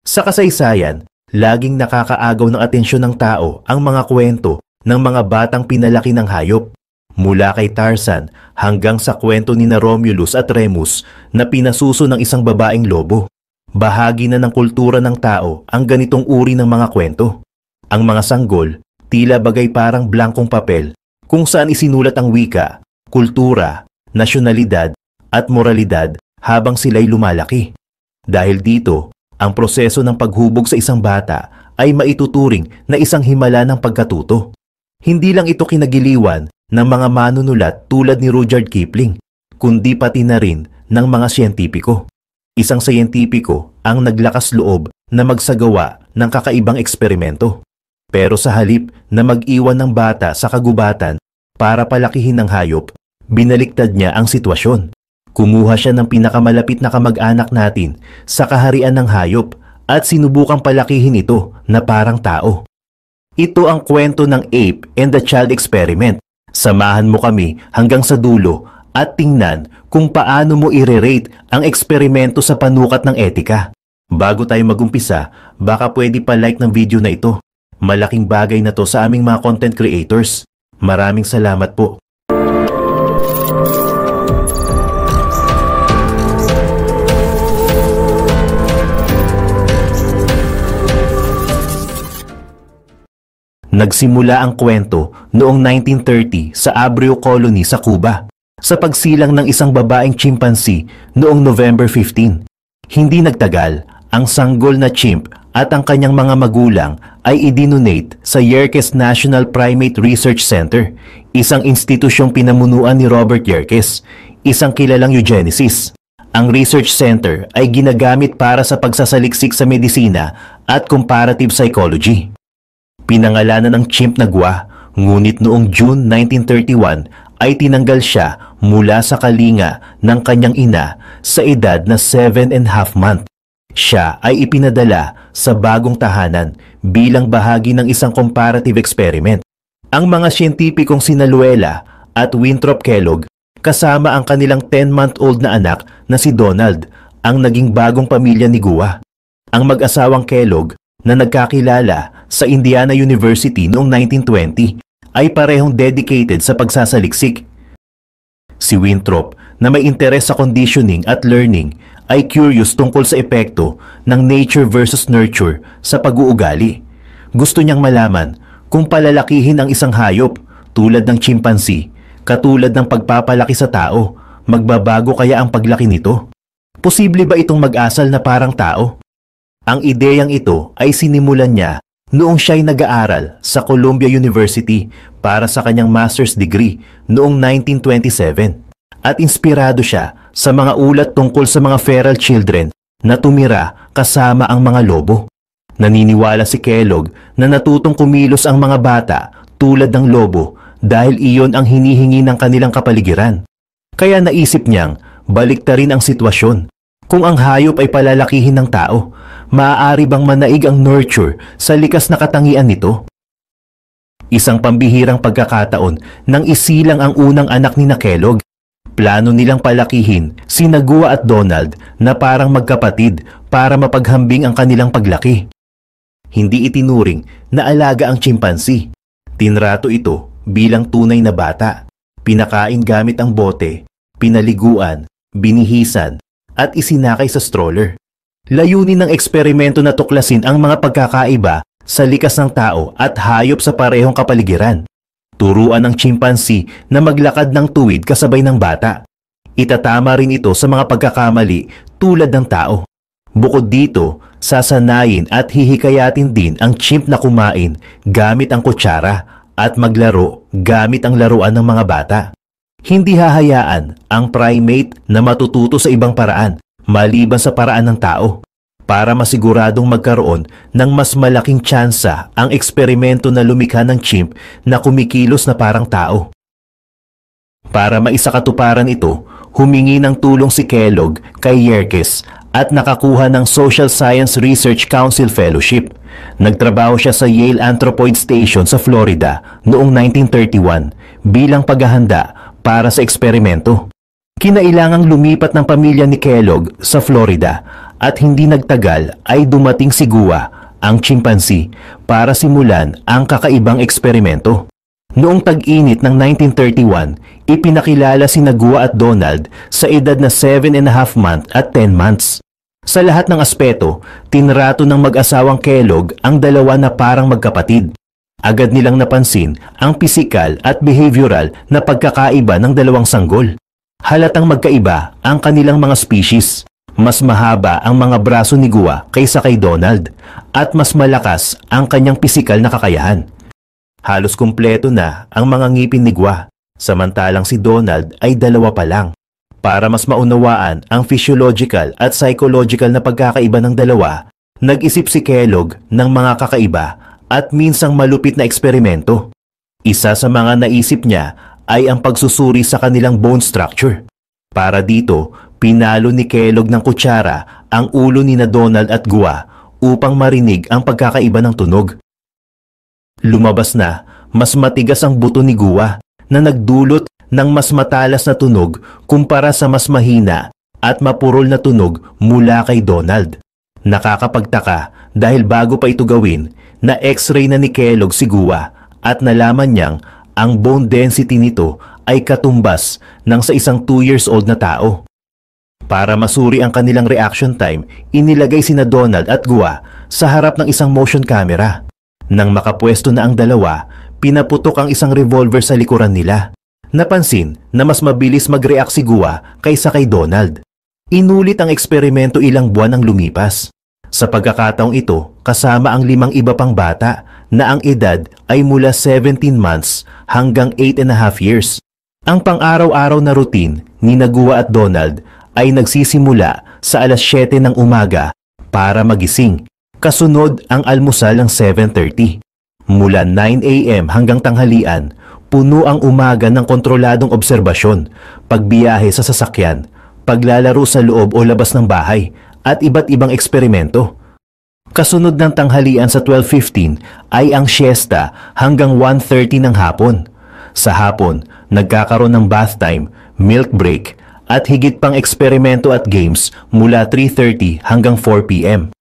Sa kasaysayan, laging nakakaagaw ng atensyon ng tao ang mga kwento ng mga batang pinalaki ng hayop. Mula kay Tarzan hanggang sa kwento ni na Romulus at Remus na pinasuso ng isang babaeng lobo. Bahagi na ng kultura ng tao ang ganitong uri ng mga kwento. Ang mga sanggol, tila bagay parang blankong papel kung saan isinulat ang wika, kultura, nasyonalidad at moralidad habang sila'y lumalaki. Dahil dito, ang proseso ng paghubog sa isang bata ay maituturing na isang himala ng pagkatuto. Hindi lang ito kinagiliwan ng mga manunulat tulad ni Rudyard Kipling, kundi pati na rin ng mga siyentipiko. Isang siyentipiko ang naglakas loob na magsagawa ng kakaibang eksperimento. Pero sa halip na mag-iwan ng bata sa kagubatan para palakihin ng hayop, binaliktad niya ang sitwasyon. Kumuha siya ng pinakamalapit na kamag-anak natin sa kaharian ng hayop at sinubukang palakihin ito na parang tao. Ito ang kwento ng Ape and the Child Experiment. Samahan mo kami hanggang sa dulo at tingnan kung paano mo i-rate ang eksperimento sa panukat ng etika. Bago tayo magumpisa, baka pwede pa like ng video na ito. Malaking bagay na to sa aming mga content creators. Maraming salamat po. Nagsimula ang kwento noong 1930 sa Abrio Colony sa Cuba sa pagsilang ng isang babaeng chimpanzee noong November 15. Hindi nagtagal, ang sanggol na chimp at ang kanyang mga magulang ay idinonate sa Yerkes National Primate Research Center, isang institusyong pinamunuan ni Robert Yerkes, isang kilalang eugenicist. Ang research center ay ginagamit para sa pagsasaliksik sa medisina at comparative psychology. Pinangalanan ng chimp na Gua, ngunit noong June 1931 ay tinanggal siya mula sa kalinga ng kanyang ina sa edad na 7.5 months. Siya ay ipinadala sa bagong tahanan bilang bahagi ng isang comparative experiment. Ang mga siyentipikong sina Luella at Winthrop Kellogg kasama ang kanilang 10-month-old na anak na si Donald ang naging bagong pamilya ni Gua. Ang mag-asawang Kellogg na nagkakilala sa Indiana University noong 1920 ay parehong dedicated sa pagsasaliksik. Si Winthrop na may interes sa conditioning at learning ay curious tungkol sa epekto ng nature versus nurture sa pag-uugali. Gusto niyang malaman kung palalakihin ang isang hayop tulad ng chimpanzee, katulad ng pagpapalaki sa tao, magbabago kaya ang paglaki nito? Posible ba itong mag-asal na parang tao? Ang ideyang ito ay sinimulan niya noong siya'y nag-aaral sa Columbia University para sa kanyang master's degree noong 1927 at inspirado siya sa mga ulat tungkol sa mga feral children na tumira kasama ang mga lobo. Naniniwala si Kellogg na natutong kumilos ang mga bata tulad ng lobo dahil iyon ang hinihingi ng kanilang kapaligiran. Kaya naisip niyang baliktarin ang sitwasyon. Kung ang hayop ay palalakihin ng tao, maaari bang manaig ang nurture sa likas na katangian nito? Isang pambihirang pagkakataon nang isilang ang unang anak ni Kellogg. Plano nilang palakihin si Gua at Donald na parang magkapatid para mapaghambing ang kanilang paglaki. Hindi itinuring na alaga ang chimpanzee. Tinrato ito bilang tunay na bata. Pinakain gamit ang bote, pinaliguan, binihisan, at isinakay sa stroller. Layunin ng eksperimento na tuklasin ang mga pagkakaiba sa likas ng tao at hayop sa parehong kapaligiran. Turuan ng chimpanzee na maglakad ng tuwid kasabay ng bata. Itatama rin ito sa mga pagkakamali tulad ng tao. Bukod dito, sasanayin at hihikayatin din ang chimp na kumain gamit ang kutsara at maglaro gamit ang laruan ng mga bata. Hindi hahayaan ang primate na matututo sa ibang paraan maliban sa paraan ng tao para masiguradong magkaroon ng mas malaking tsansa ang eksperimento na lumikha ng chimp na kumikilos na parang tao. Para maisakatuparan ito, humingi ng tulong si Kellogg kay Yerkes at nakakuha ng Social Science Research Council Fellowship. Nagtrabaho siya sa Yale Anthropoid Station sa Florida noong 1931 bilang paghahanda para sa eksperimento. Kinailangang lumipat ng pamilya ni Kellogg sa Florida At hindi nagtagal ay dumating si Gua, ang chimpanzee, para simulan ang kakaibang eksperimento. Noong tag-init ng 1931, ipinakilala sina Gua at Donald sa edad na 7.5 months at 10 months. Sa lahat ng aspeto, tinrato ng mag-asawang Kellogg ang dalawa na parang magkapatid. Agad nilang napansin ang pisikal at behavioral na pagkakaiba ng dalawang sanggol. Halatang magkaiba ang kanilang mga species. Mas mahaba ang mga braso ni Gua kaysa kay Donald at mas malakas ang kanyang pisikal na kakayahan. Halos kumpleto na ang mga ngipin ni Gua, samantalang si Donald ay 2 pa lang. Para mas maunawaan ang physiological at psychological na pagkakaiba ng dalawa, nag-isip si Kellogg ng mga kakaiba at minsang malupit na eksperimento. Isa sa mga naisip niya ay ang pagsusuri sa kanilang bone structure. Para dito, pinalo ni Kellogg ng kutsara ang ulo ni na Donald at Gua upang marinig ang pagkakaiba ng tunog. Lumabas na mas matigas ang buto ni Gua na nagdulot ng mas matalas na tunog kumpara sa mas mahina at mapurol na tunog mula kay Donald. Nakakapagtaka dahil bago pa ito gawin, na x-ray na ni Kellogg si Gua at nalaman niyang ang bone density nito ay katumbas ng sa isang 2 years old na tao. Para masuri ang kanilang reaction time, inilagay sina Donald at Gua sa harap ng isang motion camera. Nang makapwesto na ang dalawa, pinaputok ang isang revolver sa likuran nila. Napansin na mas mabilis mag-react si Gua kaysa kay Donald. Inulit ang eksperimento ilang buwan ang lumipas. Sa pagkakataong ito, kasama ang 5 iba pang bata na ang edad ay mula 17 months hanggang 8.5 years. Ang pang-araw-araw na routine ni Gua at Donald ay nagsisimula sa alas 7 ng umaga para magising. Kasunod ang almusal ng 7:30. Mula 9 a.m. hanggang tanghalian, puno ang umaga ng kontroladong obserbasyon, pagbiyahe sa sasakyan, paglalaro sa loob o labas ng bahay, at iba't ibang eksperimento. Kasunod ng tanghalian sa 12:15 ay ang siesta hanggang 1:30 ng hapon. Sa hapon, nagkakaroon ng bath time, milk break, at higit pang eksperimento at games mula 3:30 hanggang 4 p.m.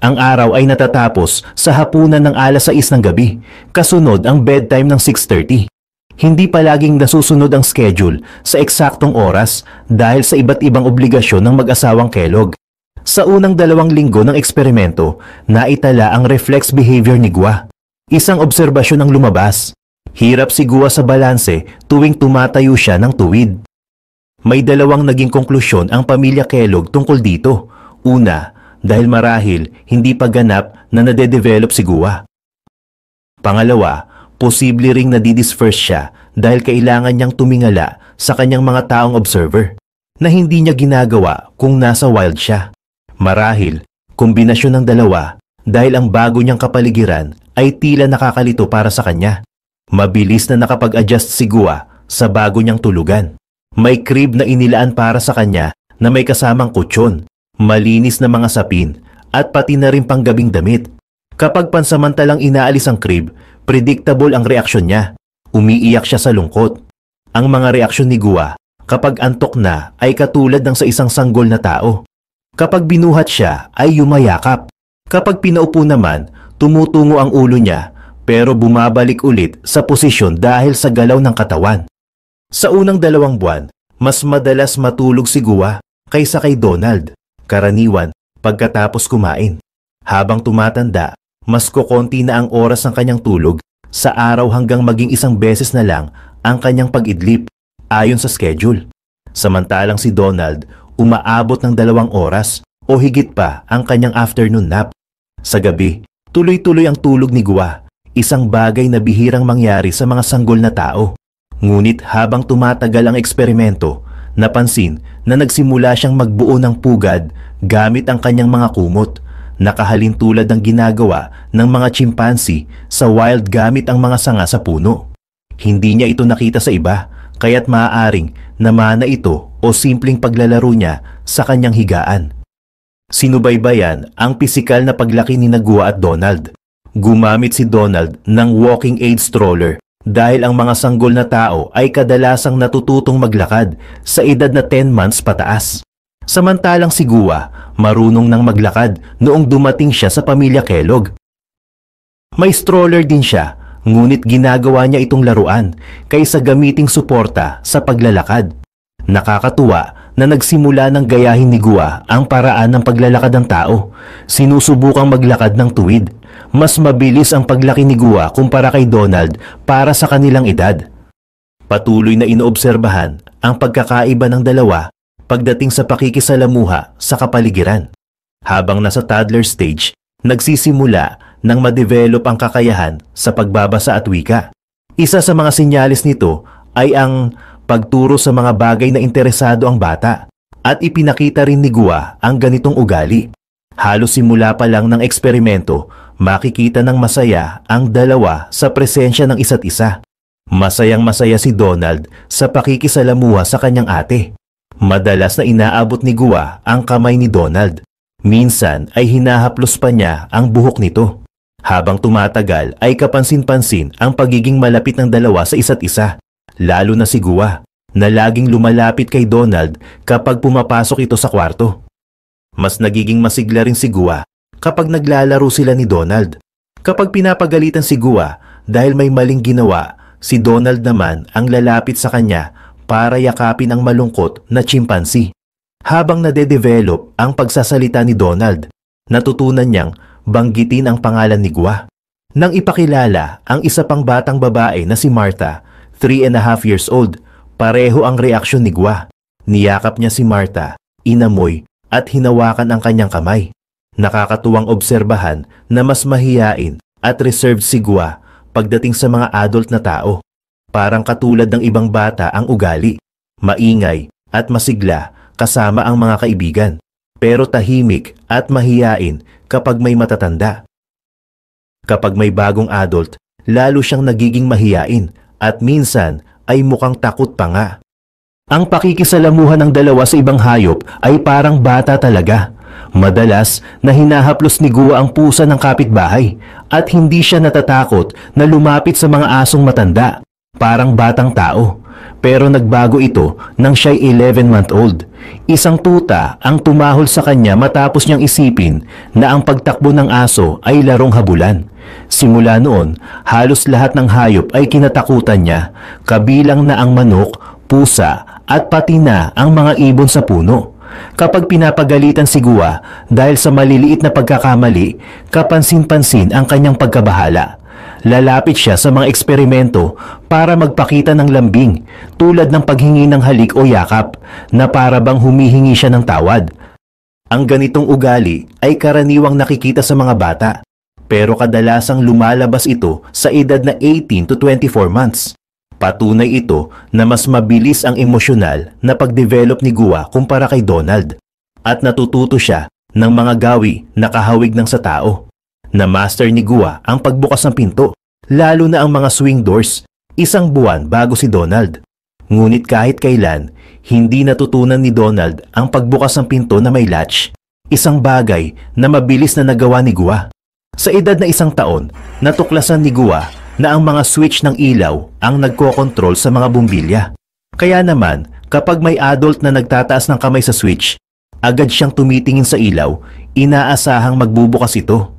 Ang araw ay natatapos sa hapunan ng alas 6 ng gabi, kasunod ang bedtime ng 6:30. Hindi palaging nasusunod ang schedule sa eksaktong oras dahil sa iba't ibang obligasyon ng mag-asawang Kellogg. Sa unang 2 linggo ng eksperimento, naitala ang reflex behavior ni Gua. Isang obserbasyon ang lumabas. Hirap si Gua sa balanse tuwing tumatayo siya ng tuwid. May 2 naging konklusyon ang pamilya Kellogg tungkol dito. Una, dahil marahil hindi pa ganap na nade-develop si Gua. Pangalawa, posible ring nadidisperse siya dahil kailangan niyang tumingala sa kanyang mga taong observer na hindi niya ginagawa kung nasa wild siya. Marahil, kombinasyon ng dalawa dahil ang bago niyang kapaligiran ay tila nakakalito para sa kanya. Mabilis na nakapag-adjust si Gua sa bago niyang tulugan. May crib na inilaan para sa kanya na may kasamang kutsyon, malinis na mga sapin, at pati na rin panggabing damit. Kapag pansamantalang inaalis ang crib, predictable ang reaksyon niya. Umiiyak siya sa lungkot. Ang mga reaksyon ni Gua kapag antok na ay katulad ng sa isang sanggol na tao. Kapag binuhat siya ay yumayakap. Kapag pinaupo naman, tumutungo ang ulo niya pero bumabalik ulit sa posisyon dahil sa galaw ng katawan. Sa unang 2 buwan, mas madalas matulog si Gua kaysa kay Donald, karaniwan pagkatapos kumain. Habang tumatanda, mas kokonti na ang oras ng kanyang tulog, sa araw hanggang maging 1 beses na lang ang kanyang pag-idlip ayon sa schedule. Samantalang si Donald, umaabot ng 2 oras o higit pa ang kanyang afternoon nap. Sa gabi, tuloy-tuloy ang tulog ni Gua, isang bagay na bihirang mangyari sa mga sanggol na tao. Ngunit habang tumatagal ang eksperimento, napansin na nagsimula siyang magbuo ng pugad gamit ang kanyang mga kumot, nakahalin tulad ng ginagawa ng mga chimpanzee sa wild gamit ang mga sanga sa puno. Hindi niya ito nakita sa iba, kaya't maaaring namana ito o simpleng paglalaro niya sa kanyang higaan. Sinubaybayan ang pisikal na paglaki ni Gua at Donald. Gumamit si Donald ng walking aid stroller dahil ang mga sanggol na tao ay kadalasang natututong maglakad sa edad na 10 months pataas. Samantalang si Gua, marunong nang maglakad noong dumating siya sa pamilya Kellogg. May stroller din siya, ngunit ginagawa niya itong laruan kaysa gamiting suporta sa paglalakad. Nakakatuwa na nagsimula ng gayahin ni Gua ang paraan ng paglalakad ng tao. Sinusubukang maglakad ng tuwid. Mas mabilis ang paglaki ni Gua kumpara kay Donald para sa kanilang edad. Patuloy na inoobserbahan ang pagkakaiba ng dalawa pagdating sa pakikisalamuha sa kapaligiran. Habang nasa toddler stage, nagsisimula nang ma-develop ang kakayahan sa pagbabasa at wika. Isa sa mga sinyalis nito ay ang pagturo sa mga bagay na interesado ang bata, at ipinakita rin ni Gua ang ganitong ugali. Halos simula pa lang ng eksperimento, makikita ng masaya ang dalawa sa presensya ng isa't isa. Masayang-masaya si Donald sa pakikisalamuha sa kanyang ate. Madalas na inaabot ni Gua ang kamay ni Donald. Minsan ay hinahaplos pa niya ang buhok nito. Habang tumatagal ay kapansin-pansin ang pagiging malapit ng dalawa sa isa't isa. Lalo na si Gua, na laging lumalapit kay Donald kapag pumapasok ito sa kwarto. Mas nagiging masigla rin si Gua kapag naglalaro sila ni Donald. Kapag pinapagalitan si Gua dahil may maling ginawa, si Donald naman ang lalapit sa kanya para yakapin ang malungkot na chimpanzee. Habang nade-develop ang pagsasalita ni Donald, natutunan niyang banggitin ang pangalan ni Gua. Nang ipakilala ang isa pang batang babae na si Martha, 3.5 years old, pareho ang reaksyon ni Gua. Niyakap niya si Martha, inamoy at hinawakan ang kanyang kamay. Nakakatuwang obserbahan na mas mahiyain at reserved si Gua pagdating sa mga adult na tao. Parang katulad ng ibang bata ang ugali, maingay at masigla kasama ang mga kaibigan, pero tahimik at mahiyain kapag may matatanda. Kapag may bagong adult, lalo siyang nagiging mahiyain at minsan ay mukhang takot pa nga. Ang pakikisalamuhan ng dalawa sa ibang hayop ay parang bata talaga. Madalas na hinahaplos ni Gua ang pusa ng kapitbahay at hindi siya natatakot na lumapit sa mga asong matanda. Parang batang tao. Pero nagbago ito nang siya'y 11-month-old. Isang tuta ang tumahol sa kanya matapos niyang isipin na ang pagtakbo ng aso ay larong habulan. Simula noon, halos lahat ng hayop ay kinatakutan niya, kabilang na ang manok, pusa at pati na ang mga ibon sa puno. Kapag pinapagalitan si Gua dahil sa maliliit na pagkakamali, kapansin-pansin ang kanyang pagkabahala. Lalapit siya sa mga eksperimento para magpakita ng lambing, tulad ng paghingi ng halik o yakap, na para bang humihingi siya ng tawad. Ang ganitong ugali ay karaniwang nakikita sa mga bata, pero kadalasang lumalabas ito sa edad na 18 to 24 months. Patunay ito na mas mabilis ang emosyonal na pagdevelop ni Gua kumpara kay Donald, at natututo siya ng mga gawi na kahawig ng sa tao. Na-master ni Gua ang pagbukas ng pinto, lalo na ang mga swing doors, 1 buwan bago si Donald. Ngunit kahit kailan, hindi natutunan ni Donald ang pagbukas ng pinto na may latch, isang bagay na mabilis na nagawa ni Gua. Sa edad na 1 taon, natuklasan ni Gua na ang mga switch ng ilaw ang nagkokontrol sa mga bumbilya. Kaya naman, kapag may adult na nagtataas ng kamay sa switch, agad siyang tumitingin sa ilaw, inaasahang magbubukas ito.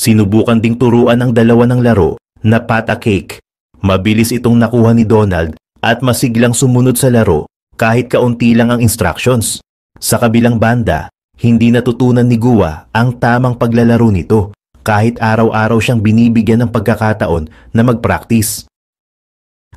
Sinubukan ding turuan ang dalawa ng laro na pat a cake. Mabilis itong nakuha ni Donald at masiglang sumunod sa laro kahit kaunti lang ang instructions. Sa kabilang banda, hindi natutunan ni Gua ang tamang paglalaro nito kahit araw-araw siyang binibigyan ng pagkakataon na mag-practice.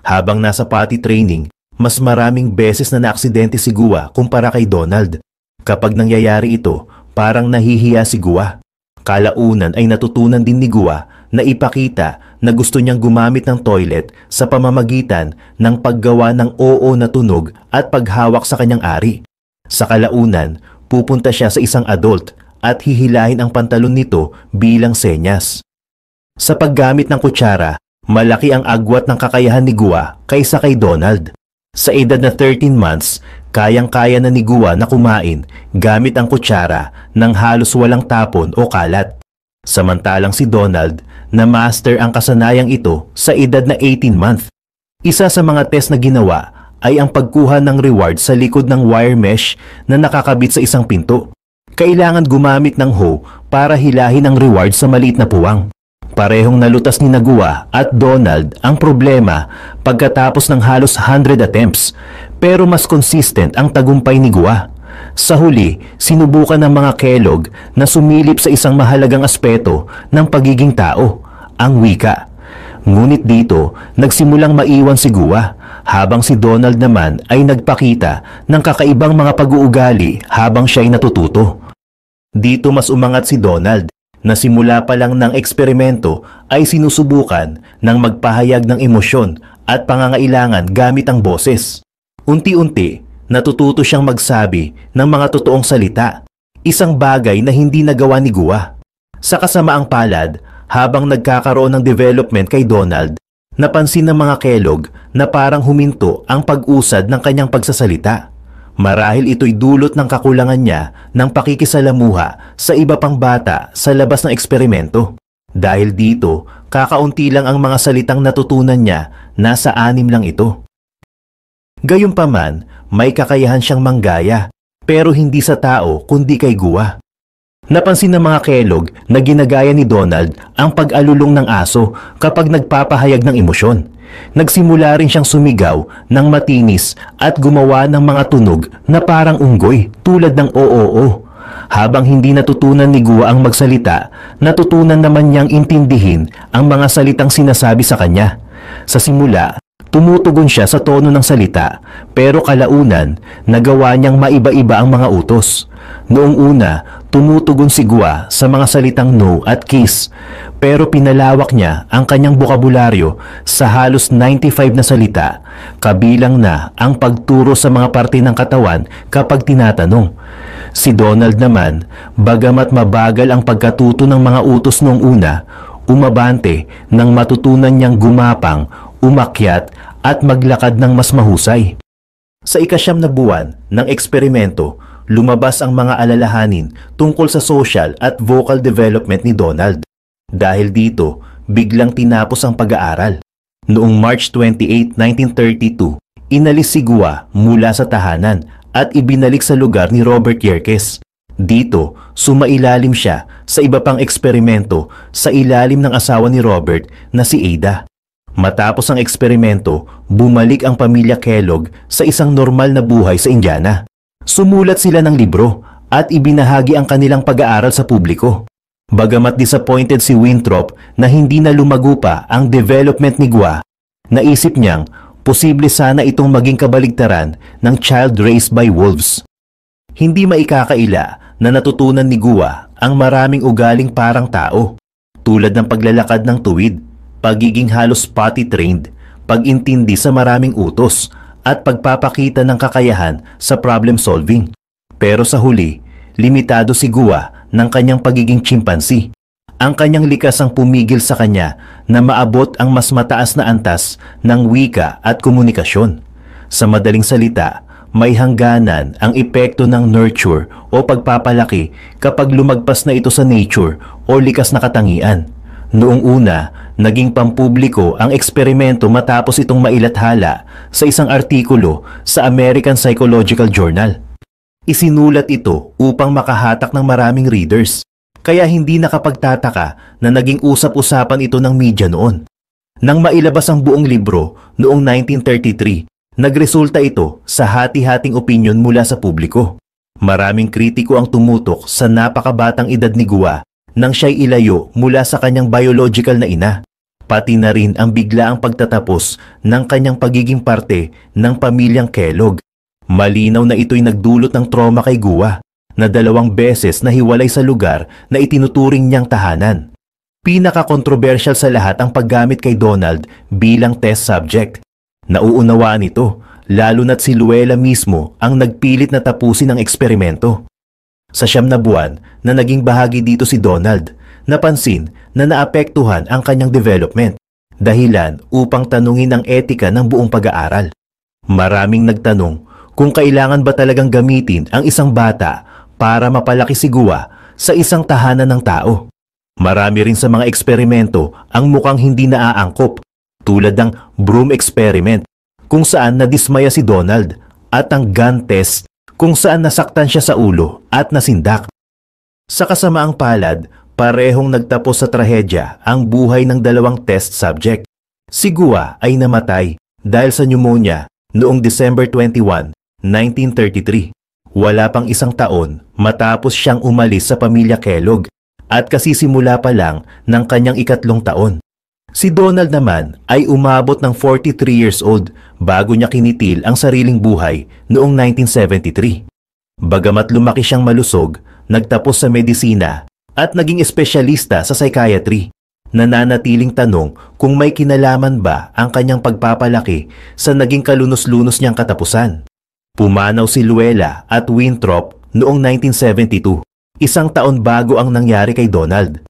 Habang nasa potty training, mas maraming beses na naaksidente si Gua kumpara kay Donald. Kapag nangyayari ito, parang nahihiya si Gua. Kalaunan ay natutunan din ni Gua na ipakita na gusto niyang gumamit ng toilet sa pamamagitan ng paggawa ng oo na tunog at paghawak sa kanyang ari. Sa kalaunan, pupunta siya sa isang adult at hihilahin ang pantalon nito bilang senyas. Sa paggamit ng kutsara, malaki ang agwat ng kakayahan ni Gua kaysa kay Donald. Sa edad na 13 months, kayang-kaya na ni Gua na kumain gamit ang kutsara ng halos walang tapon o kalat. Samantalang si Donald, na-master ang kasanayang ito sa edad na 18 month. Isa sa mga test na ginawa ay ang pagkuha ng reward sa likod ng wire mesh na nakakabit sa isang pinto. Kailangan gumamit ng hoe para hilahin ang reward sa maliit na puwang. Parehong nalutas ni Gua at Donald ang problema pagkatapos ng halos 100 attempts, pero mas consistent ang tagumpay ni Gua. Sa huli, sinubukan ng mga Kellogg na sumilip sa isang mahalagang aspeto ng pagiging tao, ang wika. Ngunit dito, nagsimulang maiwan si Gua, habang si Donald naman ay nagpakita ng kakaibang mga pag-uugali habang siya'y natututo. Dito mas umangat si Donald, na simula pa lang ng eksperimento ay sinusubukan ng magpahayag ng emosyon at pangangailangan gamit ang boses. Unti-unti, natututo siyang magsabi ng mga totoong salita, isang bagay na hindi nagawa ni Gua. Sa kasamaang palad, habang nagkakaroon ng development kay Donald, napansin ng mga Kellogg na parang huminto ang pag-usad ng kanyang pagsasalita. Marahil ito'y dulot ng kakulangan niya ng pakikisalamuha sa iba pang bata sa labas ng eksperimento. Dahil dito, kakaunti lang ang mga salitang natutunan niya, nasa 6 lang ito. Gayunpaman, may kakayahan siyang manggaya, pero hindi sa tao kundi kay Gua. Napansin ng mga Kellogg na ginagaya ni Donald ang pag-alulong ng aso kapag nagpapahayag ng emosyon. Nagsimula rin siyang sumigaw ng matinis at gumawa ng mga tunog na parang unggoy tulad ng oo. Habang hindi natutunan ni Gua ang magsalita, natutunan naman niyang intindihin ang mga salitang sinasabi sa kanya. Sa simula, tumutugon siya sa tono ng salita, pero kalaunan, nagawa niyang maiba-iba ang mga utos. Noong una, tumutugon si Gua sa mga salitang no at kiss, pero pinalawak niya ang kanyang bokabularyo sa halos 95 na salita, kabilang na ang pagturo sa mga parte ng katawan kapag tinatanong. Si Donald naman, bagamat mabagal ang pagkatuto ng mga utos noong una, umabante nang matutunan niyang gumapang, umakyat at maglakad ng mas mahusay. Sa ika-9 na buwan ng eksperimento, lumabas ang mga alalahanin tungkol sa social at vocal development ni Donald. Dahil dito, biglang tinapos ang pag-aaral. Noong March 28, 1932, inalis si Gua mula sa tahanan at ibinalik sa lugar ni Robert Yerkes. Dito, sumailalim siya sa iba pang eksperimento sa ilalim ng asawa ni Robert na si Ada. Matapos ang eksperimento, bumalik ang pamilya Kellogg sa isang normal na buhay sa Indiana. Sumulat sila ng libro at ibinahagi ang kanilang pag-aaral sa publiko. Bagamat disappointed si Winthrop na hindi na lumago pa ang development ni Gua, naisip niyang posible sana itong maging kabaligtaran ng child raised by wolves. Hindi maikakaila na natutunan ni Gua ang maraming ugaling parang tao, tulad ng paglalakad ng tuwid, pagiging halos potty trained, pag-intindi sa maraming utos, at pagpapakita ng kakayahan sa problem solving. Pero sa huli, limitado si Gua ng kanyang pagiging chimpanzee. Ang kanyang likas ang pumigil sa kanya na maabot ang mas mataas na antas ng wika at komunikasyon. Sa madaling salita, may hangganan ang epekto ng nurture o pagpapalaki kapag lumagpas na ito sa nature o likas na katangian. Noong una, naging pampubliko ang eksperimento matapos itong mailathala sa isang artikulo sa American Psychological Journal. Isinulat ito upang makahatak ng maraming readers, kaya hindi nakapagtataka na naging usap-usapan ito ng media noon. Nang mailabas ang buong libro noong 1933, nagresulta ito sa hati-hating opinyon mula sa publiko. Maraming kritiko ang tumutok sa napakabatang edad ni Gua nang siya'y ilayo mula sa kanyang biological na ina, pati na rin ang biglaang pagtatapos ng kanyang pagiging parte ng pamilyang Kellogg. Malinaw na ito'y nagdulot ng trauma kay Gua, na 2 beses nahiwalay sa lugar na itinuturing niyang tahanan. Pinaka-controversial sa lahat ang paggamit kay Donald bilang test subject. Nauunawaan ito, lalo na't si Luella mismo ang nagpilit na tapusin ang eksperimento. Sa 9 na buwan na naging bahagi dito si Donald, napansin na naapektuhan ang kanyang development, dahilan upang tanungin ang etika ng buong pag-aaral. Maraming nagtanong kung kailangan ba talagang gamitin ang isang bata para mapalaki si Gua sa isang tahanan ng tao. Marami rin sa mga eksperimento ang mukhang hindi naaangkop, tulad ng broom experiment, kung saan nadismaya si Donald at ang gun test kung saan nasaktan siya sa ulo at nasindak. Sa kasamaang palad, parehong nagtapos sa trahedya ang buhay ng dalawang test subject. Si Gua ay namatay dahil sa pneumonia noong December 21, 1933. Wala pang isang taon matapos siyang umalis sa pamilya Kellogg at kasisimula pa lang ng kanyang ikatlong taon. Si Donald naman ay umabot ng 43 years old bago niya kinitil ang sariling buhay noong 1973. Bagamat lumaki siyang malusog, nagtapos sa medisina at naging espesyalista sa psychiatry. Nananatiling tanong kung may kinalaman ba ang kanyang pagpapalaki sa naging kalunos-lunos niyang katapusan. Pumanaw si Luella at Winthrop noong 1972, isang taon bago ang nangyari kay Donald.